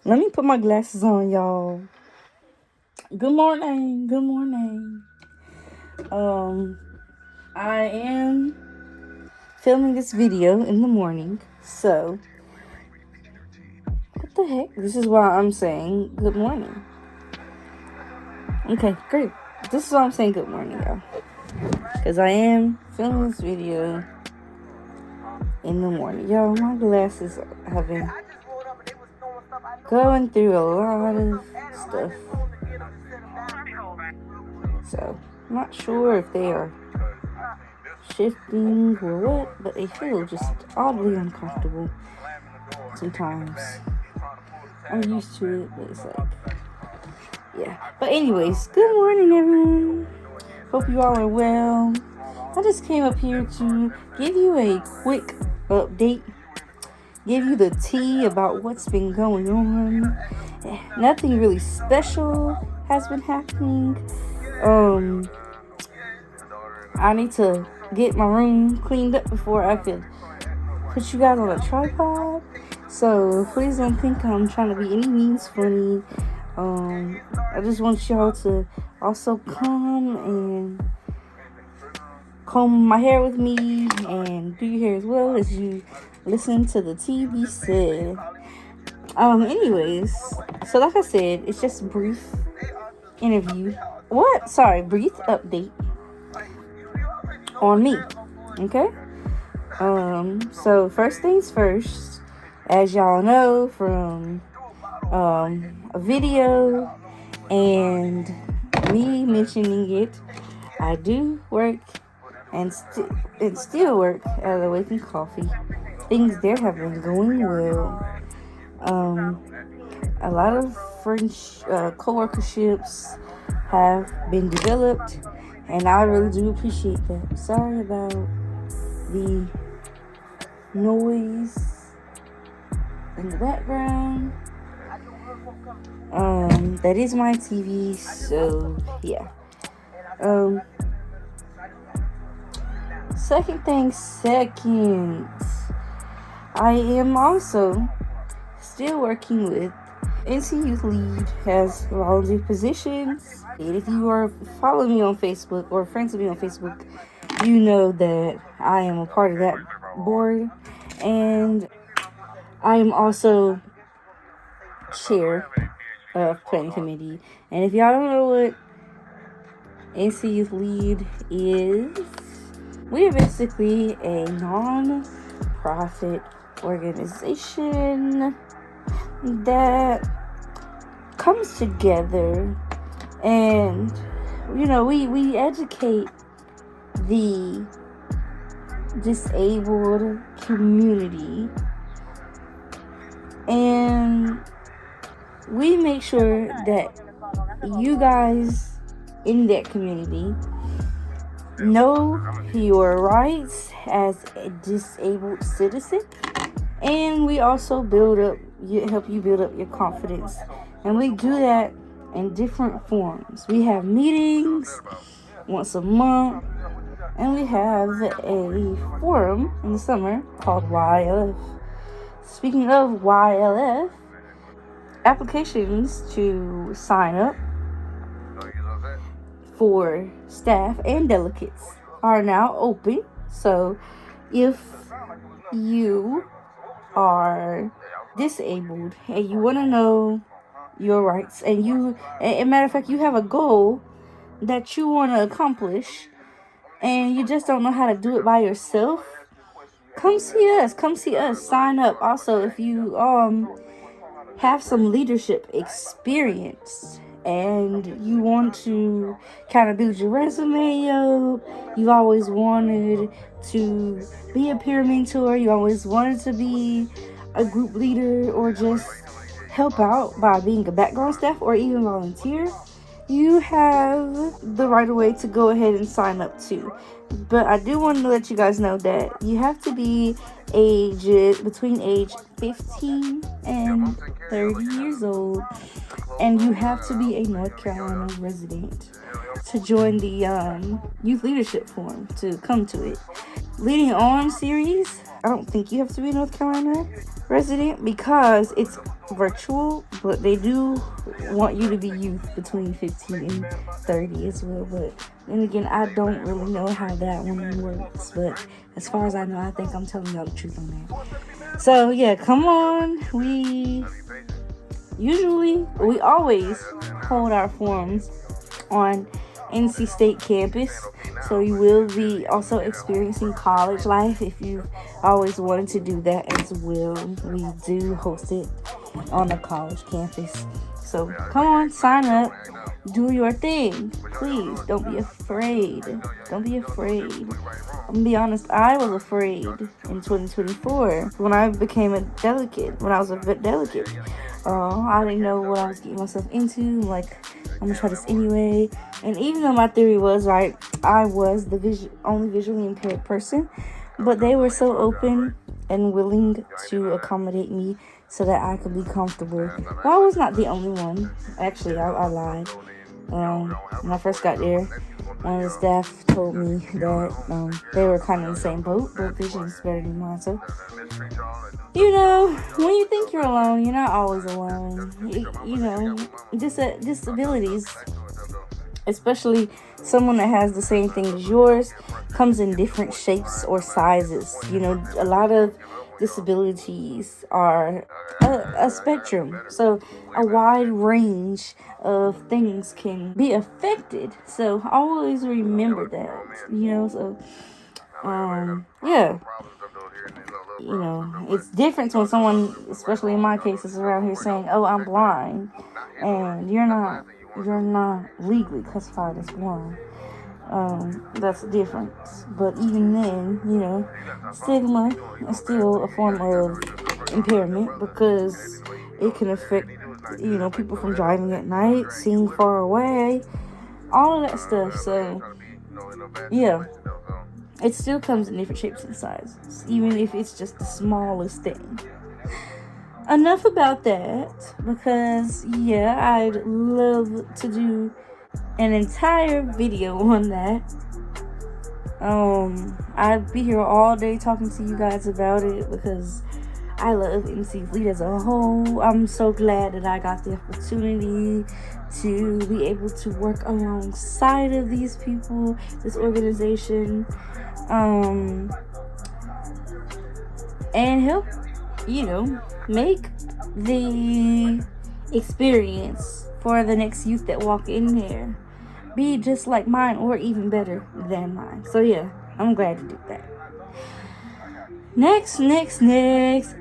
Let me put my glasses on, y'all. Good morning. Good morning. I am filming this video in the morning. So, what the heck? This is why I'm saying good morning. Okay, great. This is why I'm saying good morning, y'all. Because I am filming this video in the morning. Y'all, my glasses have been going through a lot of stuff. So, I'm not sure if they are shifting or what, but they feel just oddly uncomfortable sometimes. I'm used to it, but it's like, yeah. But anyways, good morning, everyone. Hope you all are well. I just came up here to give you a quick update, give you the tea about what's been going on. Nothing really special has been happening. I need to get my room cleaned up before I could put you guys on a tripod. So please don't think I'm trying to be any means funny. I just want y'all to also come and comb my hair with me and do your hair as well as you listen to the TV said. Anyways, so like I said, it's just a brief interview. Brief update on me. Okay? So first things first, as y'all know from a video and me mentioning it, I do work and still work at Awaken Coffee. Things there have been going well. A lot of co-workerships have been developed, and I really do appreciate that. Sorry about the noise in the background. That is my TV, so yeah. Second, I am also still working with NC Youth Lead, has volunteer positions. And if you are following me on Facebook or friends with me on Facebook, you know that I am a part of that board. And I am also chair of planning committee. And if y'all don't know what NC Youth Lead is, we are basically a non-profit organization that comes together and, we educate the disabled community, and we make sure that you guys in that community know your rights as a disabled citizen, and we also help you build up your confidence. And we do that in different forms. We have meetings once a month, and we have a forum in the summer called YLF. Speaking of YLF, applications to sign up for staff and delegates are now open. So if you are disabled and you want to know your rights, and matter of fact, you have a goal that you want to accomplish and you just don't know how to do it by yourself, come see us, sign up. Also, if you have some leadership experience and you want to kind of build your resume up, you've always wanted to be a peer mentor, you always wanted to be a group leader, or just help out by being a background staff or even volunteer, you have the right way to go ahead and sign up too. But I do want to let you guys know that you have to be between age 15 and 30 years old, and you have to be a North Carolina resident to join the youth leadership forum, to come to it. Leading On series, I don't think you have to be in North Carolina. resident because it's virtual, but they do want you to be youth between 15 and 30 as well. But then again, I don't really know how that one works. But as far as I know, I think I'm telling y'all the truth on that. So yeah, come on. We always hold our forums on NC State campus. So you will be also experiencing college life if you've always wanted to do that as well. We do host it on the college campus. So come on, sign up, do your thing. Please don't be afraid. Don't be afraid. I'm gonna be honest, I was afraid in 2024 when I became a delegate, when I was a delegate. I didn't know what I was getting myself into. Like, I'm gonna try this anyway. And even though my theory was right, I was the only visually impaired person, but they were so open and willing to accommodate me so that I could be comfortable. Well, I was not the only one. Actually, I lied. When I first got there, one of the staff told me that they were kind of in the same boat, but vision is better than mine. So, you know, when you think you're alone, you're not always alone. You know, disabilities, especially someone that has the same thing as yours, comes in different shapes or sizes. You know, a lot of disabilities are a spectrum, so a wide range of things can be affected. So always remember that, you know. So yeah, you know, it's different when someone, especially in my case, is around here saying, "Oh, I'm blind," and you're not legally classified as blind. That's the difference. But even then, you know, stigma is still a form of impairment because it can affect, you know, people from driving at night, seeing far away, all of that stuff. So, yeah, it still comes in different shapes and sizes, even if it's just the smallest thing. Enough about that, because, yeah, I'd love to do an entire video on that. I'd be here all day talking to you guys about it because I love NC Fleet as a whole. I'm so glad that I got the opportunity to be able to work alongside of these people, this organization, and help, you know, make the experience for the next youth that walk in there be just like mine or even better than mine. So yeah, I'm glad to do that. Next update.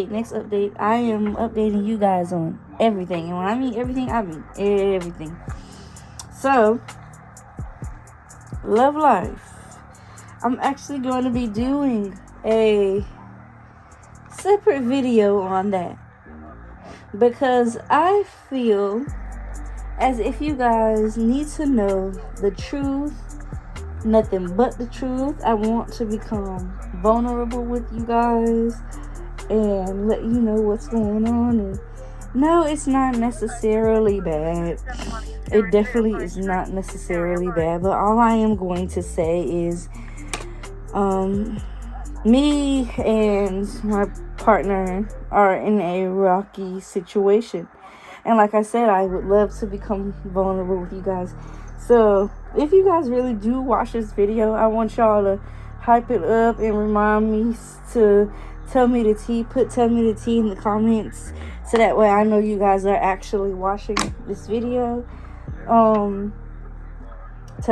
Next update. I am updating you guys on everything. And when I mean everything, I mean everything. So, Love Life. I'm actually going to be doing a separate video on that because I feel as if you guys need to know the truth, nothing but the truth. I want to become vulnerable with you guys and let you know what's going on. And no, it's not necessarily bad. It definitely is not necessarily bad. But all I am going to say is, me and my partner are in a rocky situation. And like I said, I would love to become vulnerable with you guys. So if you guys really do watch this video, I want y'all to hype it up and remind me to tell me the tea. Tell me the tea in the comments so that way I know you guys are actually watching this video. Tell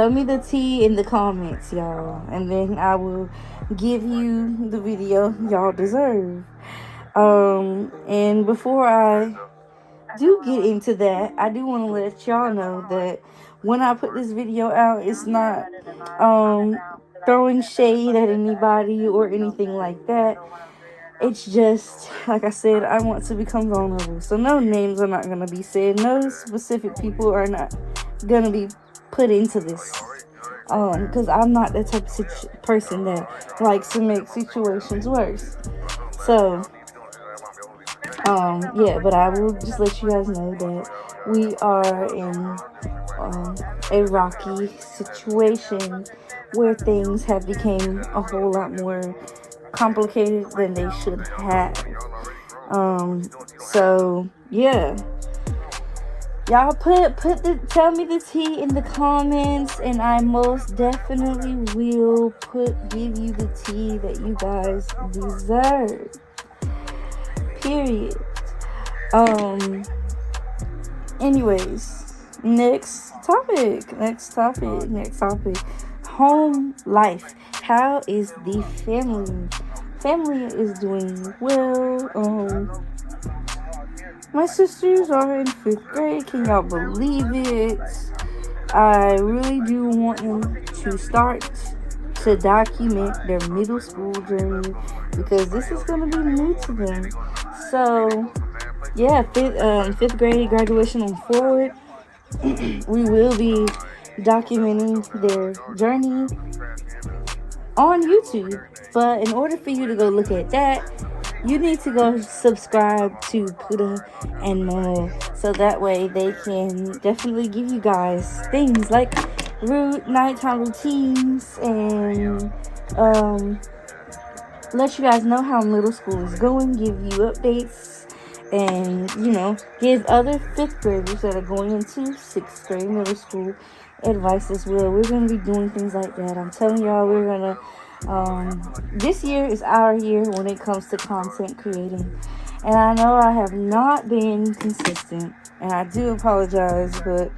me the tea in the comments, y'all, and then I will give you the video y'all deserve. And before I do get into that, I do want to let y'all know that when I put this video out, it's not throwing shade at anybody or anything like that. It's just, like I said, I want to become vulnerable. So no names are not going to be said. No specific people are not going to be put into this. Because I'm not that type of person that likes to make situations worse. So, yeah, but I will just let you guys know that we are in a rocky situation where things have become a whole lot more complicated than they should have. So yeah, y'all tell me the tea in the comments, and I most definitely will give you the tea that you guys deserve. Period. Anyways, next topic. Home life. How is the family? Family is doing well. My sisters are in 5th grade. Can y'all believe it? I really do want them to start to document their middle school journey, because this is going to be new to them. So, yeah, 5th grade graduation on forward. We will be documenting their journey on YouTube. But in order for you to go look at that, you need to go subscribe to Puda and Momo, so that way they can definitely give you guys things like nighttime routines, and let you guys know how middle school is going, give you updates, and give other 5th graders that are going into 6th grade middle school advice as well. We're going to be doing things like that. I'm telling y'all, we're going to this year is our year when it comes to content creating, and I know I have not been consistent, and I do apologize, but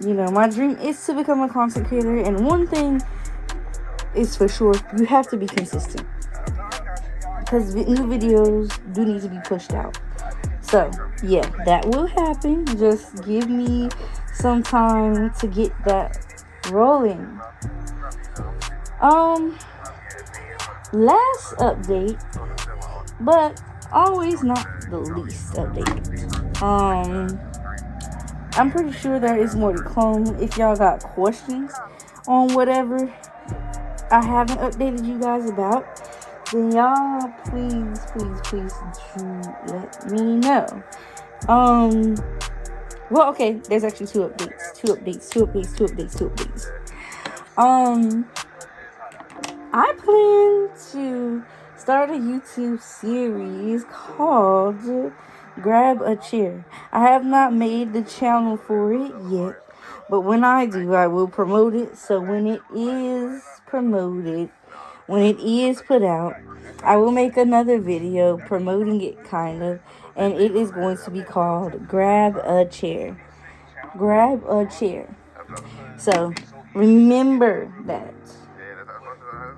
my dream is to become a content creator, and one thing is for sure: you have to be consistent, because new videos do need to be pushed out. So yeah, that will happen. Just give me some time to get that rolling. Last update, but always not the least update. I'm pretty sure there is more to come. If y'all got questions on whatever I haven't updated you guys about, then y'all please do let me know. Well, okay, there's actually two updates. I plan to start a YouTube series called Grab a Chair. I have not made the channel for it yet, but when I do, I will promote it. So when it is promoted, when it is put out, I will make another video promoting it, kind of, and it is going to be called Grab a Chair. Grab a Chair. So remember that.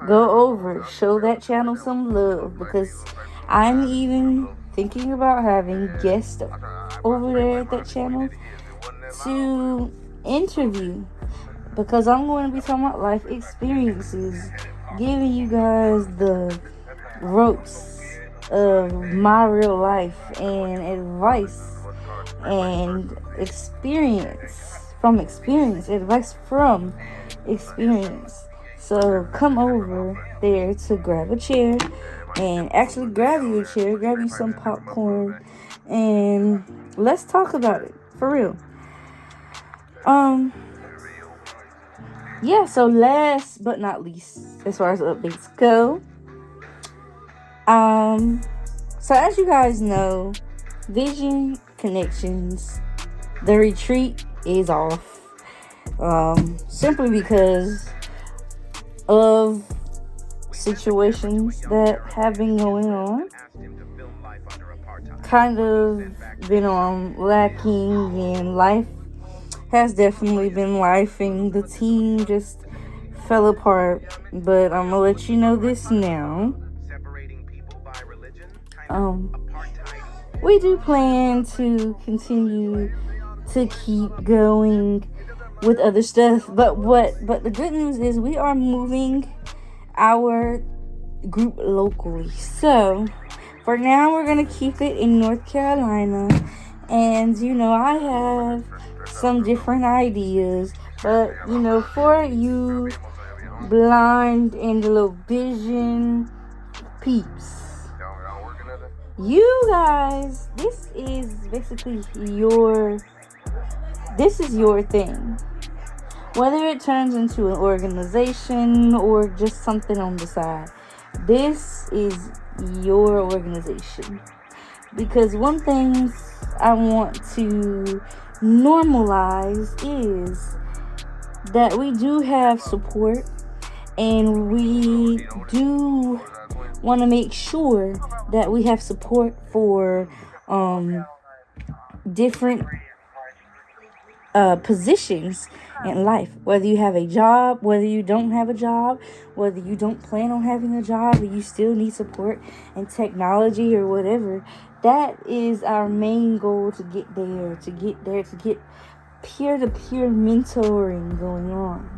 Go over, show that channel some love, because I'm even thinking about having guests over there at that channel to interview, because I'm going to be talking about life experiences, giving you guys the ropes of my real life and advice and advice from experience. So come over there to grab a chair, and actually grab you a chair, grab you some popcorn, and let's talk about it for real. Yeah, so last but not least, as far as updates go, so as you guys know, Vision Connections, the retreat is off, simply because of situations that have been going on, kind of been lacking, and life has definitely been lifing. The team just fell apart, but I'm gonna let you know this now. We do plan to continue to keep going with other stuff, but the good news is we are moving our group locally. So for now, we're gonna keep it in North Carolina, and I have some different ideas, but for you blind and low vision peeps, you guys, this is basically your thing. Whether it turns into an organization or just something on the side, this is your organization. Because one thing I want to normalize is that we do have support, and we do want to make sure that we have support for different positions in life. Whether you have a job, whether you don't have a job, whether you don't plan on having a job, but you still need support in technology or whatever. That is our main goal, to get there, to get peer-to-peer mentoring going on.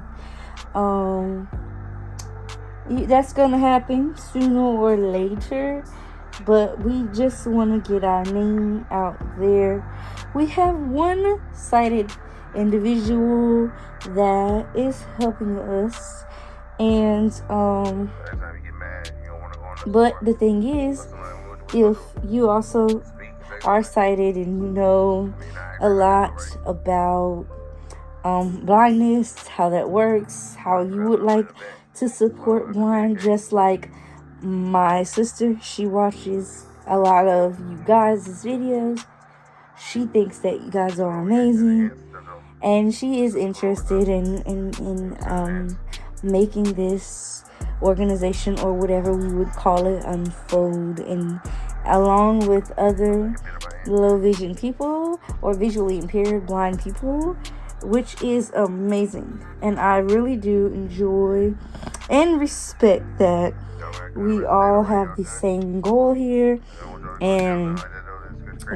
That's gonna happen sooner or later, but we just want to get our name out there. We have one sighted individual that is helping us, and but the thing is, if you also are sighted and you know a lot about blindness, how that works, how you would like to support blind, just like my sister, she watches a lot of you guys' videos. She thinks that you guys are amazing, and she is interested in making this organization, or whatever we would call it, unfold, and along with other low vision people or visually impaired blind people, which is amazing. And I really do enjoy and respect that we all have the same goal here, and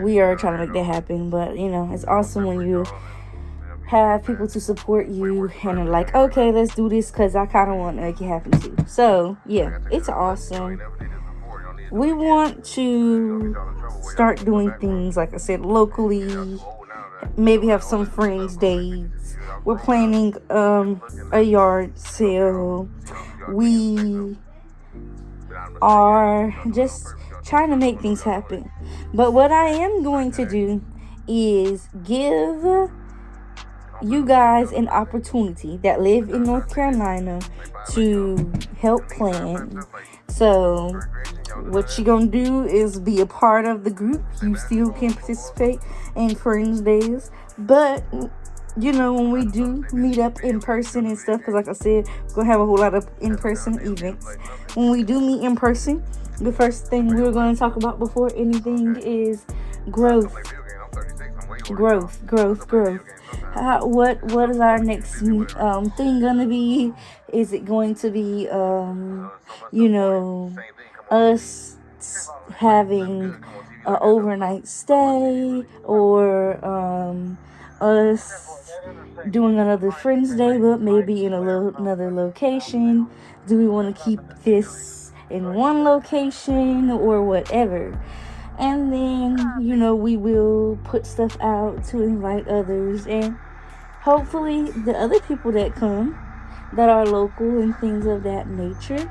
we are trying to make that happen. But it's awesome when you have people to support you and are like, okay, let's do this, because I kind of want to make it happen too. So yeah, it's awesome. We want to start doing things, like I said, locally. Maybe have some friends days. We're planning a yard sale. We are just trying to make things happen. But what I am going to do is give you guys an opportunity that live in North Carolina to help plan. So what you're gonna do is be a part of the group. You still can participate in Friends Days, but when we do meet up in person and stuff, because like I said, we're gonna have a whole lot of in-person events. When we do meet in person, the first thing we're going to talk about before anything is growth. What is our next thing gonna be? Is it going to be us having an overnight stay, or us doing another Friends Day, but maybe in another location? Do we want to keep this in one location, or whatever? And then, we will put stuff out to invite others. And hopefully the other people that come, that are local and things of that nature,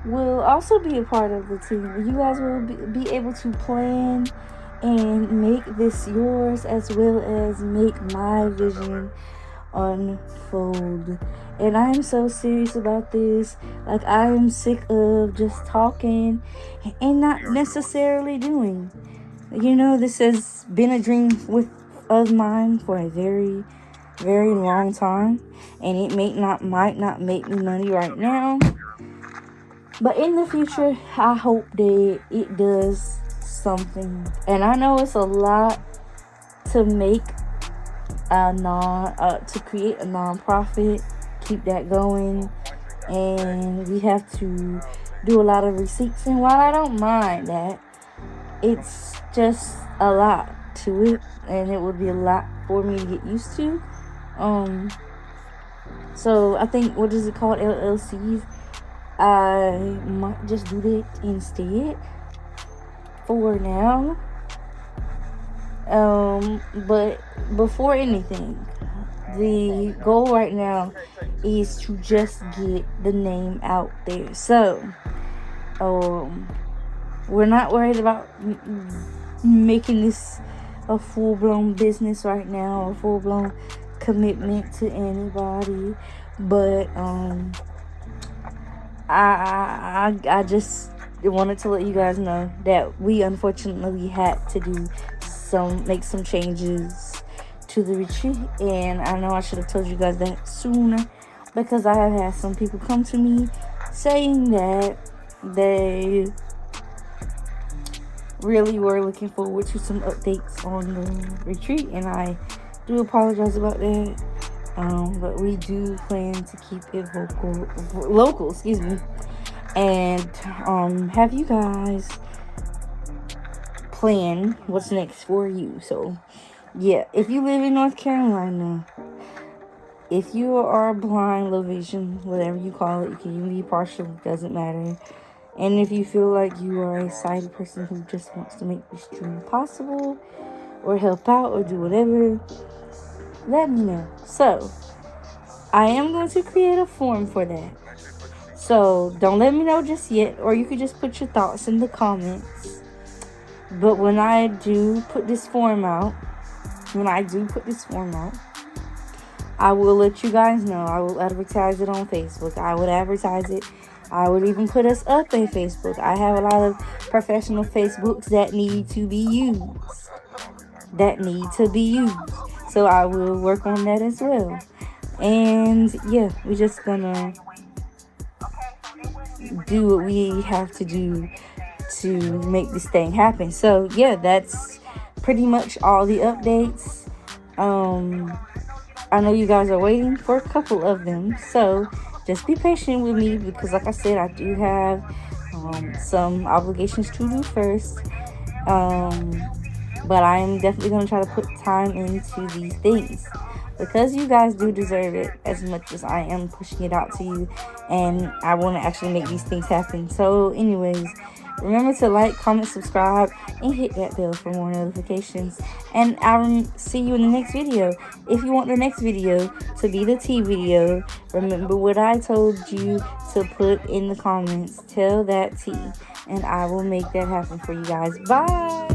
will also be a part of the team. You guys will be able to plan and make this yours, as well as make my vision unfold. And I am so serious about this. Like, I am sick of just talking and not necessarily doing. This has been a dream of mine for a very, very long time, and it might not make me money right now, but in the future, I hope that it does something. And I know it's a lot to make to create a nonprofit, keep that going, and we have to do a lot of receipts. And while I don't mind that, it's just a lot to it, and it would be a lot for me to get used to. So I think, what is it called, LLCs? I might just do that instead for now. But before anything, the goal right now is to just get the name out there. So, we're not worried about making this a full-blown business right now, a full-blown commitment to anybody. But I just wanted to let you guys know that we unfortunately had to make some changes to the retreat, and I know I should have told you guys that sooner, because I have had some people come to me saying that they really were looking forward to some updates on the retreat, and I do apologize about that. But we do plan to keep it local, excuse me, and have you guys plan what's next for you. So yeah, if you live in North Carolina, if you are blind, low vision, whatever you call it, you can even be partial, doesn't matter. And if you feel like you are a sighted person who just wants to make this dream possible, or help out, or do whatever, let me know. So I am going to create a form for that. So don't let me know just yet, or you could just put your thoughts in the comments. But when I do put this form out, I will let you guys know. I will advertise it on Facebook. I would advertise it. I would even put us up on Facebook. I have a lot of professional Facebooks that need to be used. So I will work on that as well. And yeah, we're just gonna do what we have to do to make this thing happen. So yeah, that's pretty much all the updates. I know you guys are waiting for a couple of them, so just be patient with me, because like I said, I do have some obligations to do first. But I am definitely going to try to put time into these things, because you guys do deserve it as much as I am pushing it out to you, and I want to actually make these things happen. So anyways, remember to like, comment, subscribe, and hit that bell for more notifications. And I'll see you in the next video. If you want the next video to be the tea video, remember what I told you to put in the comments. Tell that tea, and I will make that happen for you guys. Bye!